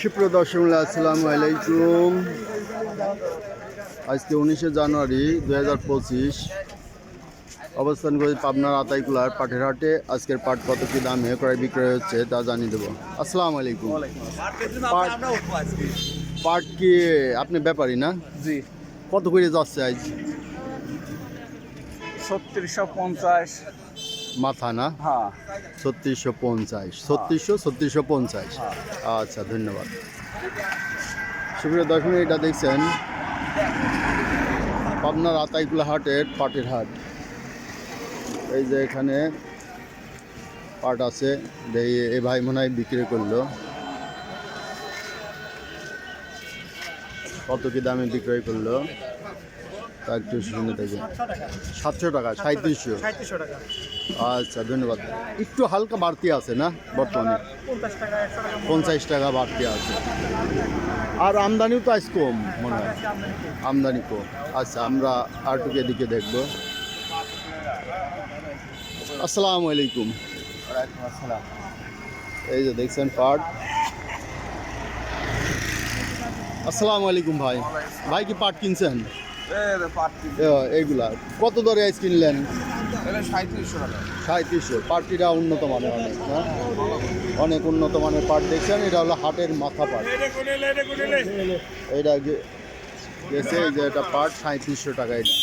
সুপ্রিয় দর্শক, আসসালামু আলাইকুম। আজকে 19শে জানুয়ারি 2025 অবস্থান করে পাবনার আতাইকুলার পাটের হাটে। আজকের পাট কত কি দামে ক্রয় বিক্রয় হচ্ছে তা জানিয়ে দেবো। আসসালামু আলাইকুম। পাট কি আপনি ব্যাপারী না? জি। কত করে যাচ্ছে আজ? 3650 মাথা না? হ্যাঁ। 3650, 3650। আচ্ছা, ধন্যবাদ। সুপ্রিয় দর্শক, এটা দেখছেন পাবনার আতাইকুলা হাটের পাটের হাট। এই যে এখানে পাট আছে, এ ভাই মনে হয় বিক্রি করলো। কত কি দামে বিক্রয় করলো তা একটু শুনে দেখুন। 700 টাকা, 3700 টাকা। আচ্ছা, ধন্যবাদ। একটু হালকা বাড়তি আছে না বর্তমানে? 50 টাকা বাড়তি আছে। আর আমদানিও তো আজ কম মনে হয়, আমদানি কম। আচ্ছা, আমরা আরটুকু এদিকে দেখবো। আসসালামু আলাইকুম। এই যে দেখছেন পাট। আসসালামু আলাইকুম ভাই। ভাই কি পাট কিনছেন? এইগুলা কত দরে আইস কিনলেন? 3700। পাটটিটা উন্নত মানের, অনেক না, অনেক উন্নত মানের পাট দেখছেন। এটা হলো হাটের মাথা পাট। এটা গেছে এই যে এটা পাট 3700 টাকা। এটা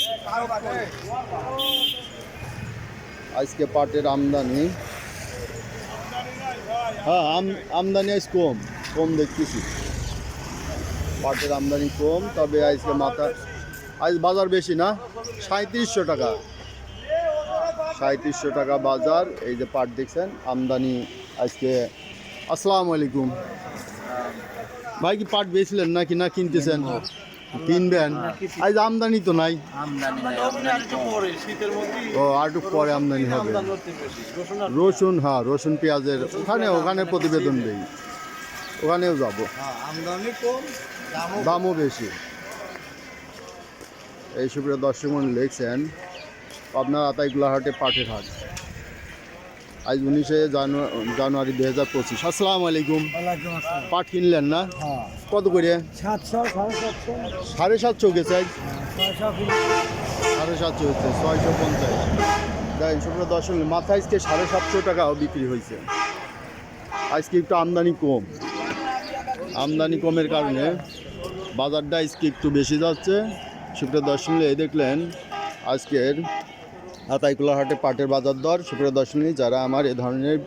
আজকে পাটের আমদানি, হ্যাঁ আমদানি আজ কম দেখতেছি। পাটের আমদানি কম, তবে আজকে আজ বাজার বেশি না? 3700 টাকা, 3700 টাকা বাজার। এই যে পাট দেখছেন আমদানি আজকে। আসসালামু আলাইকুম ভাই, কি পাট বেচলেন নাকি না কিনতেছেন? কিনবেন। আজ আমদানি তো নাই। ও, আর একটু পরে আমদানি হবে। রসুন, হ্যাঁ রসুন পেঁয়াজের ওখানে প্রতিবেদন দেই, ওখানেও যাব। দামও বেশি। এই সুপ্রিয় দর্শক মণ্ডলী, লিখছেন আপনার আতাইকুলা হাটে পাটের হাট। আজ 19শে জানুয়ারি 2025। আসসালামু আলাইকুম। পাট কিনলেন না? কত করে? 750 গেছে আজ। 750 হচ্ছে, 650। তাই সুপ্রিয় দর্শক, মাথা আজকে 750 টাকাও বিক্রি হয়েছে। আজকে একটু আমদানি কম, আমদানি কমের কারণে বাজারটা আজকে একটু বেশি যাচ্ছে। সুপ্রিয় দর্শক, এই দেখলেন আজকের আতাইকুলা হাটে পাটের বাজার দর। সুপ্রিয় দর্শক, যারা আমার এ ধরনের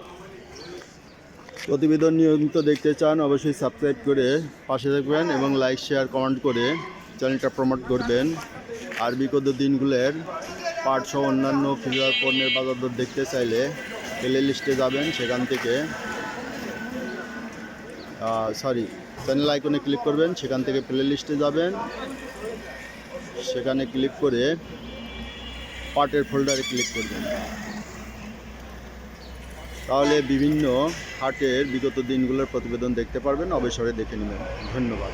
প্রতিবেদন নিয়মিত দেখতে চান অবশ্যই সাবস্ক্রাইব করে পাশে থাকবেন এবং লাইক শেয়ার কমেন্ট করে চ্যানেলটা প্রমোট করবেন। আর বিগত দিনগুলোর পাট সহ অন্যান্য কৃষি পণ্যের বাজার দর দেখতে চাইলে প্লে লিস্টে যাবেন, সেখান থেকে চ্যানেল আইকনে ক্লিক করবেন, সেখান থেকে প্লে লিস্টে যাবেন, সেখানে ক্লিক করে পাটের ফোল্ডারে ক্লিক করবেন। তাহলে বিভিন্ন হাটের বিগত দিনগুলোর প্রতিবেদন দেখতে পারবেন, অবসরে দেখে নেবেন। ধন্যবাদ।